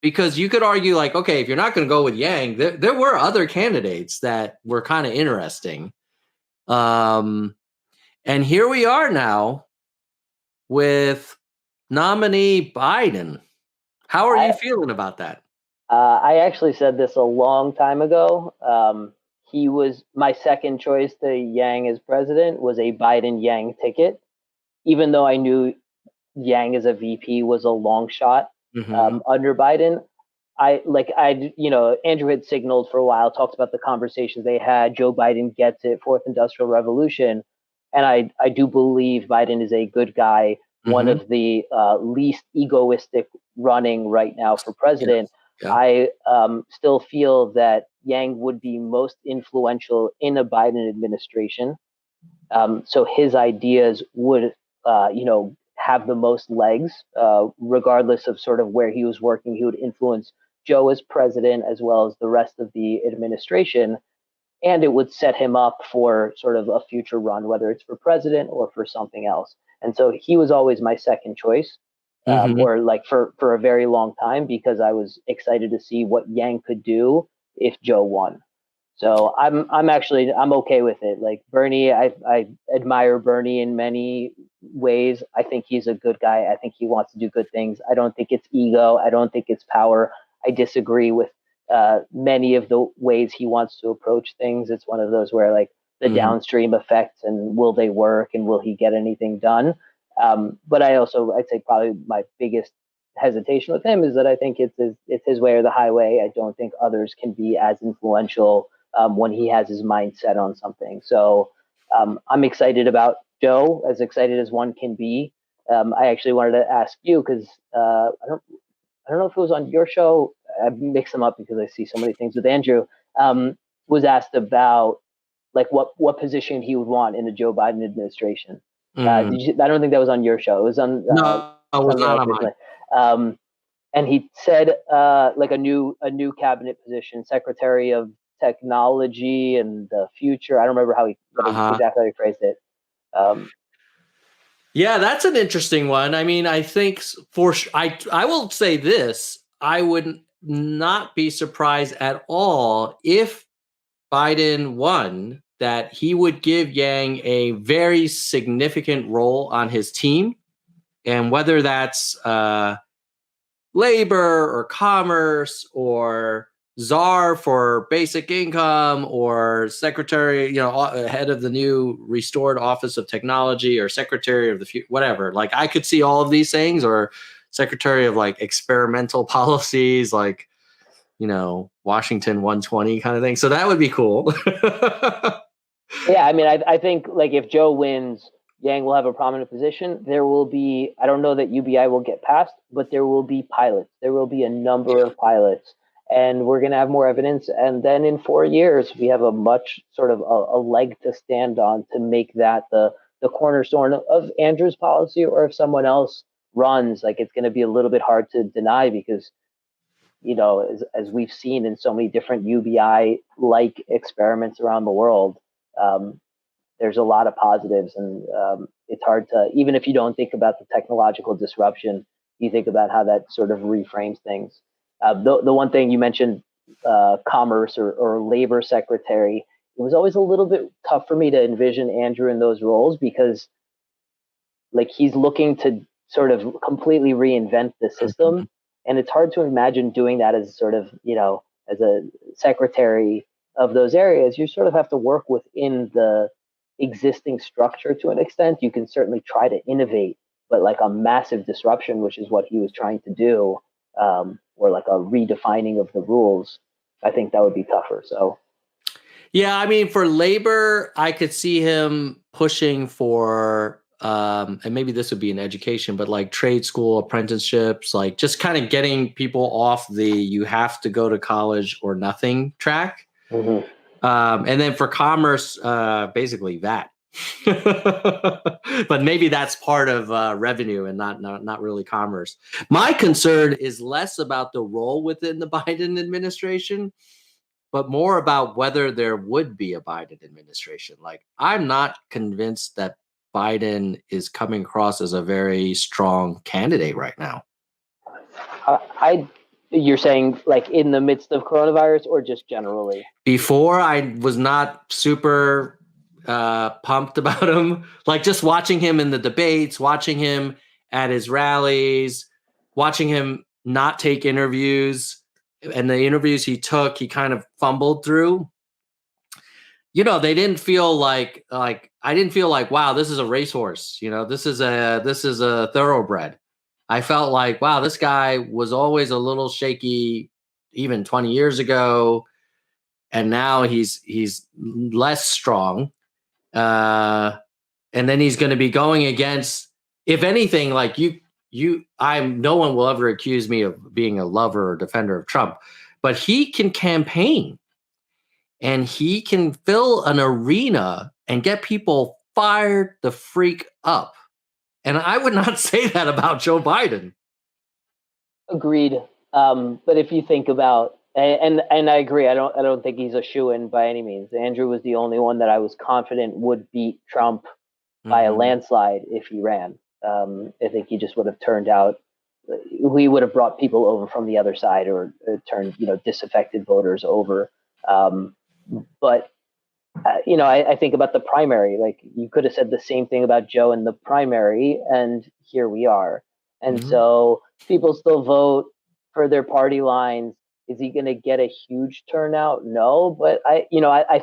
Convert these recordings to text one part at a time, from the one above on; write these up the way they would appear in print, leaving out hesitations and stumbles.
because you could argue like, okay, if you're not going to go with Yang, there were other candidates that were kind of interesting. And here we are now with nominee Biden. How are you feeling about that? I actually said this a long time ago. He was my second choice to Yang as president was a Biden Yang ticket, even though I knew Yang as a VP was a long shot under Biden. Andrew had signaled for a while, talked about the conversations they had. Joe Biden gets it, fourth industrial revolution. And I do believe Biden is a good guy, one of the least egoistic running right now for president. Yeah. I still feel that Yang would be most influential in a Biden administration. So his ideas would, have the most legs, regardless of sort of where he was working. He would influence Joe as president as well as the rest of the administration. And it would set him up for sort of a future run, whether it's for president or for something else. And so he was always my second choice, or like for a very long time, because I was excited to see what Yang could do if Joe won. So I'm okay with it. Like Bernie, I admire Bernie in many ways. I think he's a good guy. I think he wants to do good things. I don't think it's ego. I don't think it's power. I disagree with many of the ways he wants to approach things. It's one of those where like the downstream effects and will they work and will he get anything done? But I'd say probably my biggest hesitation with him is that I think it's his way or the highway. I don't think others can be as influential when he has his mind set on something. So I'm excited about Joe, as excited as one can be. I actually wanted to ask you because I don't know if it was on your show. I mix them up because I see so many things with Andrew. Was asked about like what position he would want in the Joe Biden administration. I don't think that was on your show. It was on no, it was not on mine. And he said like a new cabinet position, Secretary of Technology and the Future. I don't remember exactly how he phrased it. Yeah, that's an interesting one. I mean, I think I will say this. I would not be surprised at all if Biden won that he would give Yang a very significant role on his team. And whether that's labor or commerce or czar for basic income or secretary, head of the new restored office of technology or secretary of the future, whatever. Like I could see all of these things, or secretary of like experimental policies, like, Washington 120 kind of thing. So that would be cool. Yeah. I mean, I think like if Joe wins, Yang will have a prominent position. There will be, I don't know that UBI will get passed, but there will be pilots. There will be a number of pilots, and we're going to have more evidence. And then in 4 years, we have a much sort of a leg to stand on to make that the cornerstone of Andrew's policy. Or if someone else runs, like it's going to be a little bit hard to deny because, as we've seen in so many different UBI-like experiments around the world, there's a lot of positives, and it's hard to, even if you don't think about the technological disruption, you think about how that sort of reframes things. The one thing you mentioned, commerce or labor secretary, it was always a little bit tough for me to envision Andrew in those roles because like he's looking to sort of completely reinvent the system. And it's hard to imagine doing that as sort of, as a secretary of those areas. You sort of have to work within the existing structure to an extent. You can certainly try to innovate, but like a massive disruption, which is what he was trying to do, or like a redefining of the rules, I think that would be tougher. So, yeah, I mean, for labor, I could see him pushing for, and maybe this would be in education, but like trade school apprenticeships, like just kind of getting people off the you have to go to college or nothing track. And then for commerce, basically that. But maybe that's part of revenue and not really commerce. My concern is less about the role within the Biden administration, but more about whether there would be a Biden administration. Like, I'm not convinced that Biden is coming across as a very strong candidate right now. You're saying like in the midst of coronavirus or just generally? Before, I was not super pumped about him. Like just watching him in the debates, watching him at his rallies, watching him not take interviews, and the interviews he took, he kind of fumbled through. They didn't feel like I didn't feel like, wow, this is a racehorse. This is a thoroughbred. I felt like, wow, this guy was always a little shaky even 20 years ago, and now he's less strong. And then he's going to be going against, if anything, like no one will ever accuse me of being a lover or defender of Trump, but he can campaign and he can fill an arena and get people fired the freak up. And I would not say that about Joe Biden. Agreed. But if you think about, and I agree, I don't think he's a shoo-in by any means. Andrew was the only one that I was confident would beat Trump by a landslide if he ran. I think he just would have turned out. We would have brought people over from the other side, or turned disaffected voters over. But I think about the primary. Like, you could have said the same thing about Joe in the primary, and here we are. And so people still vote for their party lines. Is he going to get a huge turnout? No, but I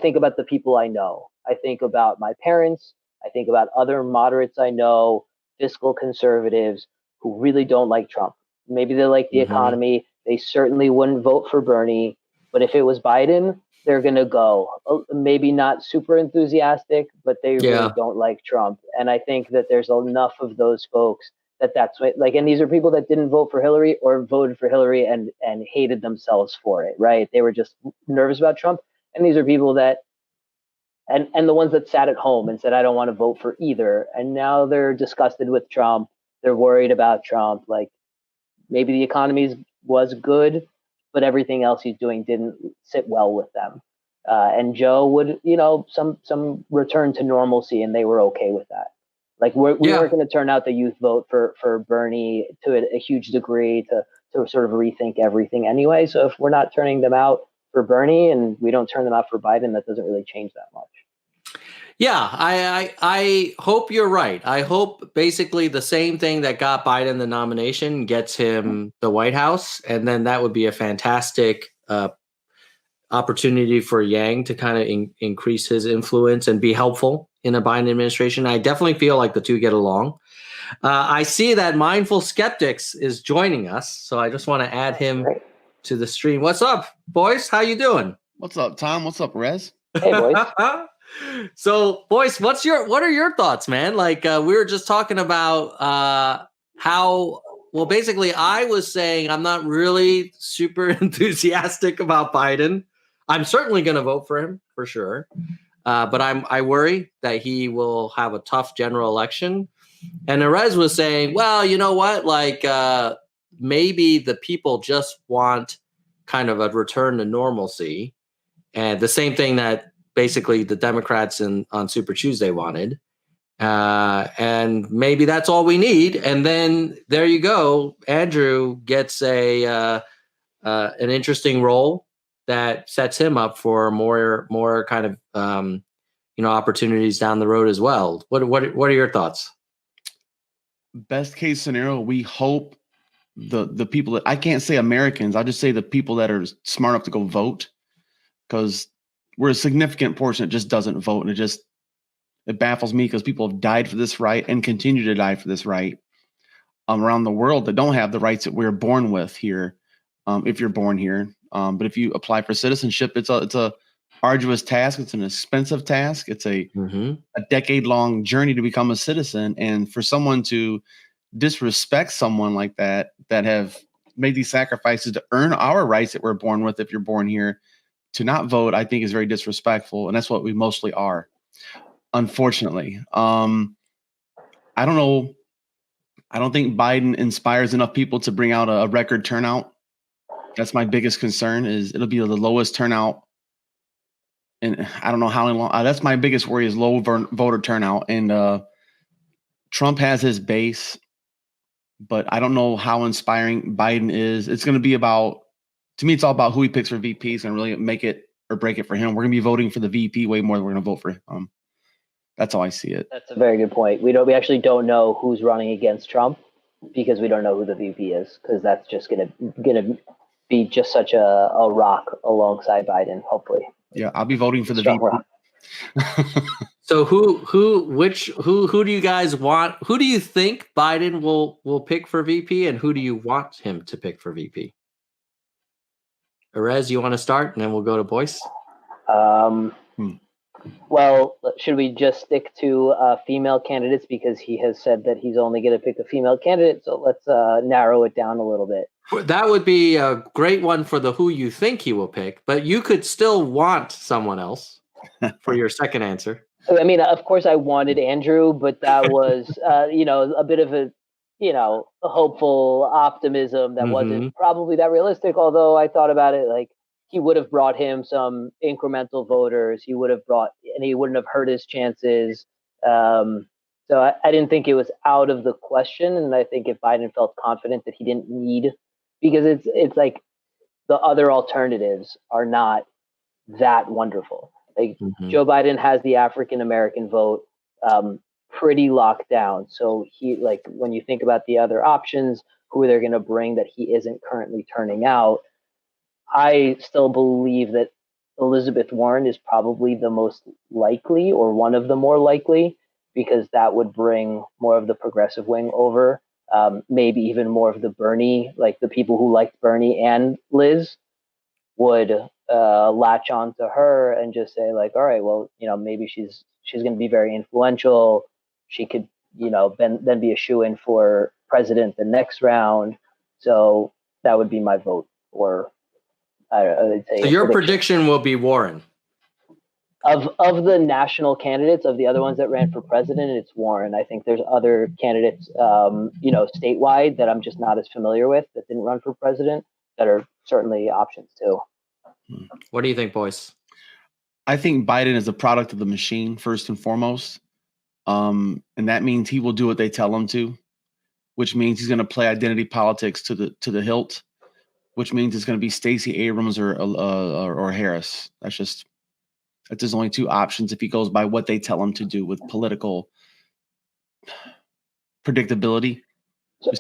think about the people I know. I think about my parents. I think about other moderates I know, fiscal conservatives who really don't like Trump. Maybe they like the economy. They certainly wouldn't vote for Bernie. But if it was Biden, they're going to go. Maybe not super enthusiastic, but they really don't like Trump. And I think that there's enough of those folks that's what, like, and these are people that didn't vote for Hillary or voted for Hillary and hated themselves for it, right? They were just nervous about Trump. And these are people that, and the ones that sat at home and said, I don't want to vote for either. And now they're disgusted with Trump. They're worried about Trump. Like, maybe the economy was good, but everything else he's doing didn't sit well with them. And Joe would, some return to normalcy, and they were okay with that. Like, we weren't going to turn out the youth vote for Bernie to a huge degree to sort of rethink everything anyway. So if we're not turning them out for Bernie and we don't turn them out for Biden, that doesn't really change that much. Yeah, I hope you're right. I hope basically the same thing that got Biden the nomination gets him the White House, and then that would be a fantastic opportunity for Yang to kind of increase his influence and be helpful in a Biden administration. I definitely feel like the two get along. I see that Mindful Skeptics is joining us, so I just want to add him to the stream. What's up, boys? How you doing? What's up, Tom? What's up, Rez? Hey, boys. So, boys, what are your thoughts, man? Like, we were just talking about how, well, basically, I was saying I'm not really super enthusiastic about Biden. I'm certainly going to vote for him for sure, but I worry that he will have a tough general election. And Erez was saying, well, you know what? Like, maybe the people just want kind of a return to normalcy, and the same thing that basically the Democrats on Super Tuesday wanted. And maybe that's all we need. And then there you go. Andrew gets an interesting role that sets him up for more kind of, opportunities down the road as well. What are your thoughts? Best case scenario, we hope the people that, I can't say Americans, I'll just say the people that are smart enough to go vote, because we're a significant portion that just doesn't vote. And it baffles me, because people have died for this right and continue to die for this right around the world that don't have the rights that we're born with here. If you're born here, but if you apply for citizenship, it's a arduous task. It's an expensive task. It's a decade-long journey to become a citizen. And for someone to disrespect someone like that have made these sacrifices to earn our rights that we're born with, if you're born here, to not vote, I think is very disrespectful. And that's what we mostly are, unfortunately. I don't know. I don't think Biden inspires enough people to bring out a record turnout. That's my biggest concern, is it'll be the lowest turnout. And I don't know how long. That's my biggest worry, is low voter turnout. And Trump has his base. but I don't know how inspiring Biden is. It's going to be about, to me, it's all about who he picks for VP. It's going to really make it or break it for him. We're going to be voting for the VP way more than we're going to vote for him. That's how I see it. That's a very good point. We actually don't know who's running against Trump because we don't know who the VP is, because that's just gonna be just such a rock alongside Biden, hopefully. Yeah, I'll be voting for the Strong VP. rock. So who do you guys want? Who do you think Biden will pick for VP, and who do you want him to pick for VP? Erez, you want to start, and then we'll go to Boyce. Well, should we just stick to female candidates, because he has said that he's only going to pick a female candidate? So let's narrow it down a little bit. That would be a great one for the who you think he will pick, but you could still want someone else for your second answer. I mean, of course, I wanted Andrew, but that was, a bit of a hopeful optimism that wasn't probably that realistic. Although I thought about it, like, he would have brought him some incremental voters. He would have and he wouldn't have hurt his chances. So I didn't think it was out of the question. And I think if Biden felt confident that he didn't need, because it's like the other alternatives are not that wonderful. Like Joe Biden has the African American vote pretty locked down. So he, like, when you think about the other options, who they're going to bring that he isn't currently turning out, I still believe that Elizabeth Warren is probably the most likely, or one of the more likely, because that would bring more of the progressive wing over, maybe even more of the Bernie, like the people who liked Bernie and Liz would latch on to her and just say, like, all right, well, maybe she's going to be very influential. She could, then be a shoo-in for president the next round. So that would be my vote. Or I would say. So your prediction will be Warren. Of the national candidates, of the other ones that ran for president, it's Warren. I think there's other candidates, statewide that I'm just not as familiar with that didn't run for president that are certainly options too. What do you think, Boyce? I think Biden is a product of the machine first and foremost, and that means he will do what they tell him to, which means he's going to play identity politics to the hilt, which means it's going to be Stacey Abrams or Harris. That's his only two options if he goes by what they tell him to do with political predictability. So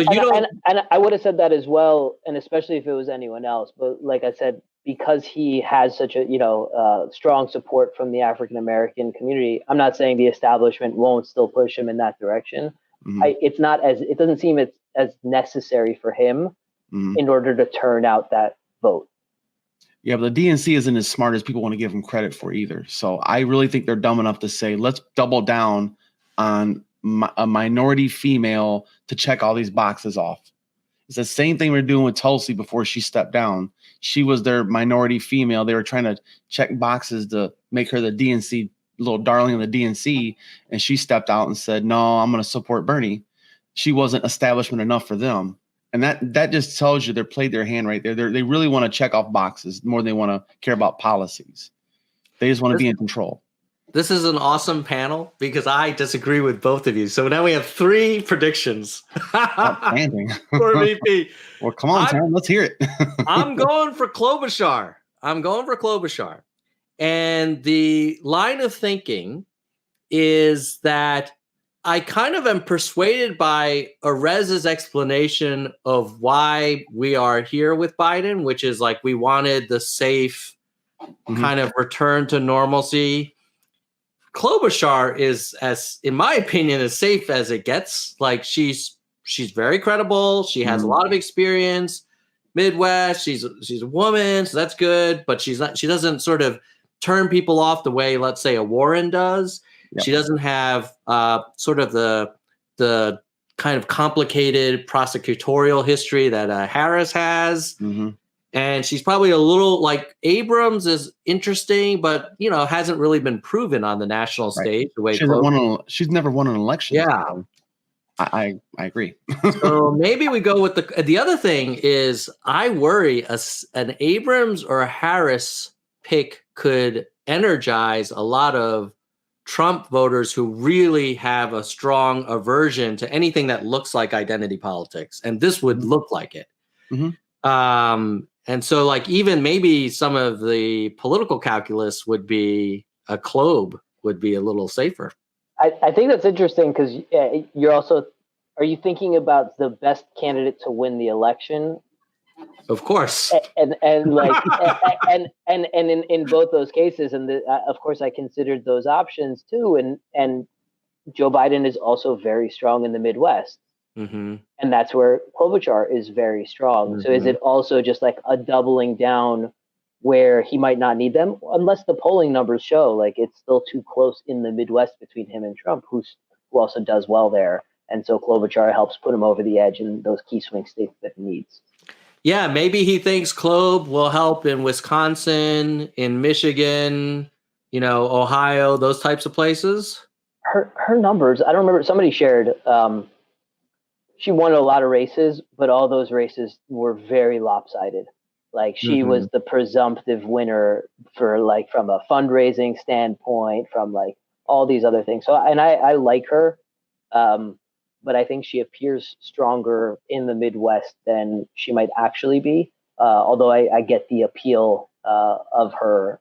you don't. And I would have said that as well, and especially if it was anyone else. But like I said, because he has such a strong support from the African American community, I'm not saying the establishment won't still push him in that direction. It doesn't seem as necessary for him in order to turn out that vote. Yeah, but the DNC isn't as smart as people want to give them credit for either. So I really think they're dumb enough to say, let's double down on a minority female to check all these boxes off. It's the same thing we're doing with Tulsi before she stepped down. She was their minority female. They were trying to check boxes to make her the DNC, little darling of the DNC. And she stepped out and said, no, I'm going to support Bernie. She wasn't establishment enough for them. And that just tells you they played their hand right there. They really want to check off boxes more than they want to care about policies. They just want to be in control. This is an awesome panel because I disagree with both of you. So now we have 3 predictions Outstanding. for VP. Well, come on, Tom, let's hear it. I'm going for Klobuchar. And the line of thinking is that I kind of am persuaded by Erez's explanation of why we are here with Biden, which is like we wanted the safe kind of return to normalcy. Klobuchar is, as in my opinion, as safe as it gets. Like she's very credible. She has a lot of experience. Midwest. She's a woman, so that's good. But she doesn't sort of turn people off the way, let's say, a Warren does. Yep. She doesn't have sort of the kind of complicated prosecutorial history that Harris has. And she's probably a little like Abrams is interesting, but hasn't really been proven on the national stage. The way she's never won an election. Yeah, so I agree. So maybe we go with the other thing is I worry an Abrams or a Harris pick could energize a lot of Trump voters who really have a strong aversion to anything that looks like identity politics, and this would look like it. And so, like, even maybe some of the political calculus would be a Klob would be a little safer. I think that's interesting because you're also, are you thinking about the best candidate to win the election? Of course. And like and in both those cases, and of course I considered those options too, and Joe Biden is also very strong in the Midwest, and that's where Klobuchar is very strong. So is it also just like a doubling down where he might not need them, unless the polling numbers show like it's still too close in the Midwest between him and Trump, who also does well there, and so Klobuchar helps put him over the edge in those key swing states that he needs. Yeah, maybe he thinks Klob will help in Wisconsin, in Michigan, Ohio, those types of places. Her numbers, I don't remember. Somebody shared. She won a lot of races, but all those races were very lopsided. Like she was the presumptive winner for like from a fundraising standpoint, from like all these other things. So, and I like her. But I think she appears stronger in the Midwest than she might actually be. Although I get the appeal of her,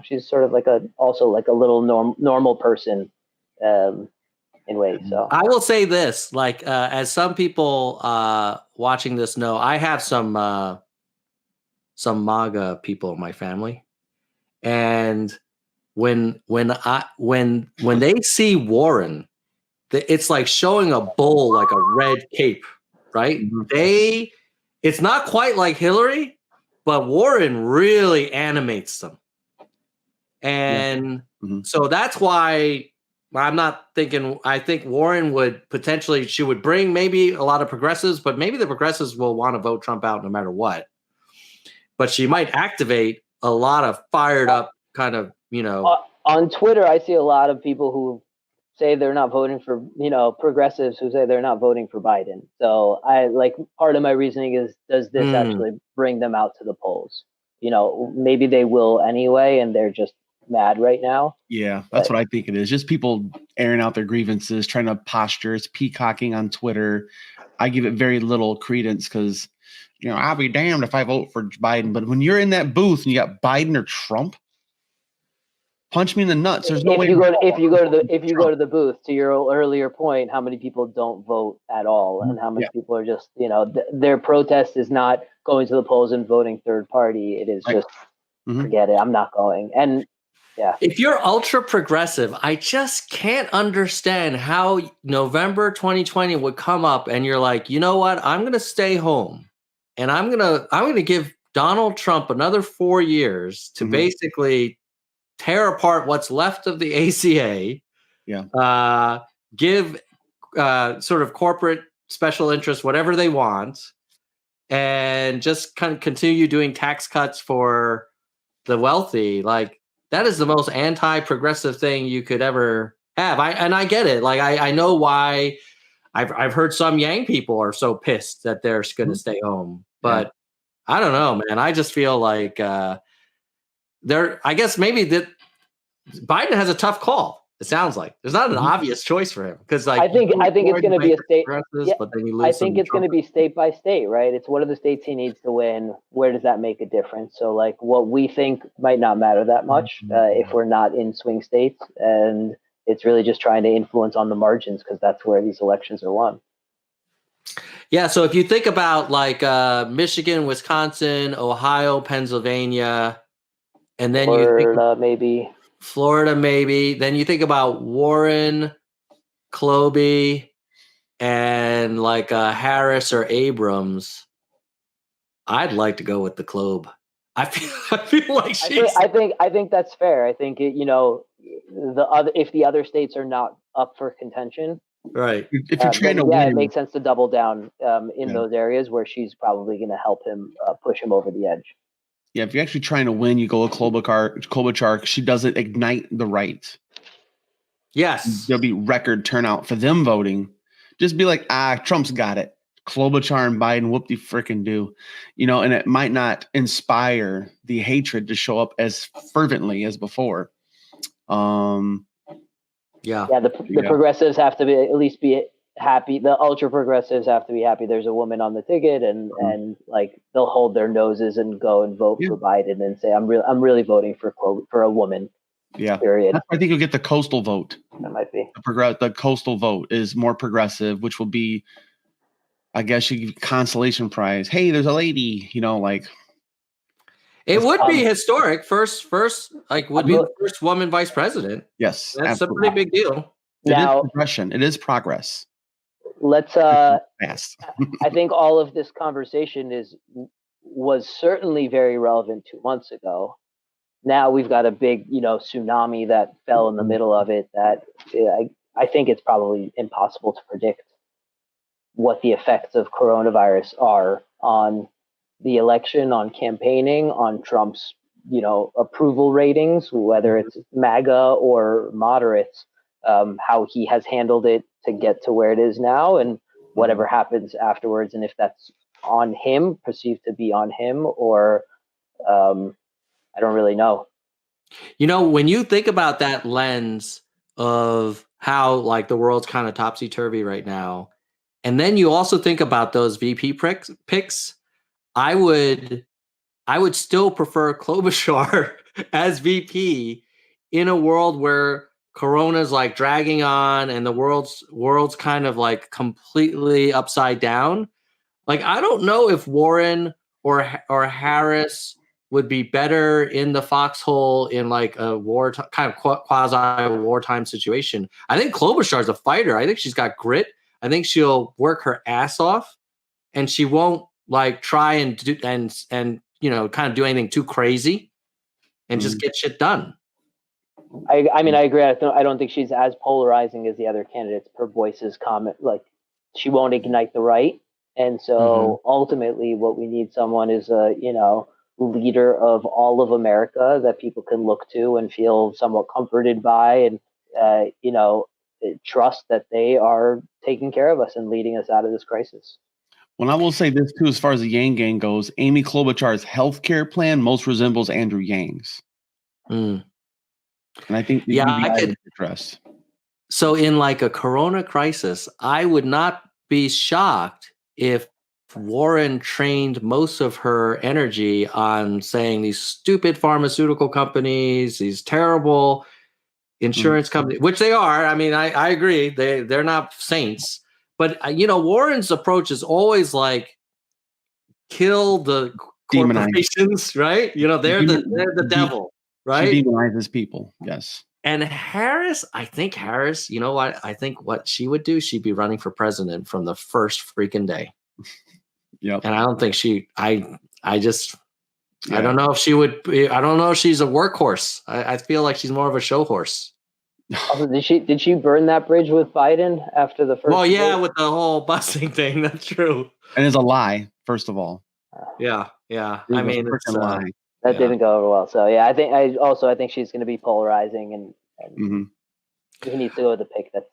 she's sort of like also like a little normal person in ways. So I will say this, like as some people watching this know, I have some MAGA people in my family, and when they see Warren, it's like showing a bull like a red cape, right? It's not quite like Hillary, but Warren really animates them. And so that's why I'm not thinking, I think Warren would potentially, she would bring maybe a lot of progressives, but maybe the progressives will want to vote Trump out no matter what. But she might activate a lot of fired up kind of, on Twitter, I see a lot of people who say they're not voting for, progressives who say they're not voting for Biden. So I like, part of my reasoning is, does this actually bring them out to the polls? Maybe they will anyway, and they're just mad right now. Yeah, that's what I think it is. Just people airing out their grievances, trying to posture. It's peacocking on Twitter. I give it very little credence because, I'll be damned if I vote for Biden. But when you're in that booth and you got Biden or Trump, punch me in the nuts. There's no way. If you go to the booth, to your earlier point, how many people don't vote at all, and how many people are just, their protest is not going to the polls and voting third party. It is just forget it. I'm not going. And yeah, if you're ultra progressive, I just can't understand how November 2020 would come up and you're like, you know what? I'm going to stay home and I'm going to give Donald Trump another 4 years to basically tear apart what's left of the ACA, give sort of corporate special interests whatever they want, and just kind of continue doing tax cuts for the wealthy. Like, that is the most anti-progressive thing you could ever have. I get it. Like, I know why. I've heard some Yang people are so pissed that they're going to stay home, but I don't know, man. I just feel like I guess maybe that Biden has a tough call. It sounds like there's not an obvious choice for him because, like, I think it's going to be a state. But then you lose. I think it's going to be state by state, right? It's what are the states he needs to win. Where does that make a difference? So, like, what we think might not matter that much if we're not in swing states, and it's really just trying to influence on the margins because that's where these elections are won. Yeah. So if you think about like Michigan, Wisconsin, Ohio, Pennsylvania, and then Florida, maybe. Then you think about Warren, Klobuchar, and like Harris or Abrams. I'd like to go with the Klob. I feel like I think that's fair. I think if the other states are not up for contention, right? If you're trying to win, it makes sense to double down in those areas where she's probably going to help him push him over the edge. Yeah, if you're actually trying to win, you go with Klobuchar. She doesn't ignite the right. Yes. There'll be record turnout for them voting. Just be like, Trump's got it. Klobuchar and Biden, whoop-de-frickin' do. And it might not inspire the hatred to show up as fervently as before. Yeah. Yeah, the progressives have to at least be happy. The ultra progressives have to be happy there's a woman on the ticket, and like they'll hold their noses and go and vote for Biden and say I'm really voting for a woman. Yeah. Period. I think you'll get the coastal vote. That might be. The coastal vote is more progressive, which will be, I guess, you give consolation prize. Hey, there's a lady, like. It would be historic. First, would be the first woman vice president. Yes. That's absolutely. a pretty big deal. Now, it is progression. It is progress. Let's fast. I think all of this conversation was certainly very relevant 2 months ago. Now we've got a big, tsunami that fell in the middle of it that I think it's probably impossible to predict what the effects of coronavirus are on the election, on campaigning, on Trump's, approval ratings, whether it's MAGA or moderates, how he has handled it to get to where it is now, and whatever happens afterwards, and if that's on him, perceived to be on him, or I don't really know. When you think about that lens of how like the world's kind of topsy-turvy right now, and then you also think about those VP picks, I would still prefer Klobuchar as VP in a world where Corona's like dragging on and the world's kind of like completely upside down. Like, I don't know if Warren or Harris would be better in the foxhole in like a kind of quasi wartime situation. I think Klobuchar's a fighter. I think she's got grit. I think she'll work her ass off, and she won't like try and do and kind of do anything too crazy, and just get shit done. I mean, I agree. I don't think she's as polarizing as the other candidates, per Boyce's comment. Like, she won't ignite the right. And so ultimately what we need someone is a, leader of all of America that people can look to and feel somewhat comforted by, and, trust that they are taking care of us and leading us out of this crisis. Well, I will say this too, as far as the Yang gang goes, Amy Klobuchar's healthcare plan most resembles Andrew Yang's. And I think I could address. So in like a corona crisis, I would not be shocked if Warren trained most of her energy on saying these stupid pharmaceutical companies, these terrible insurance companies, which they are. I mean, I agree. They're not saints. But, Warren's approach is always like kill the corporations, right? They're the devil, right? She demonizes people, yes. And Harris, I think Harris, you know what? I think what she would do, she'd be running for president from the first freaking day. Yep. And I don't think I don't know if she would be, I don't know if she's a workhorse. I feel like she's more of a show horse. Also, did she burn that bridge with Biden after the first? Well, yeah, with the whole busing thing. That's true. And it's a lie, first of all. Yeah. I mean, it's a lie. That didn't go over well. So yeah, I think she's going to be polarizing, and he needs to go with the pick that's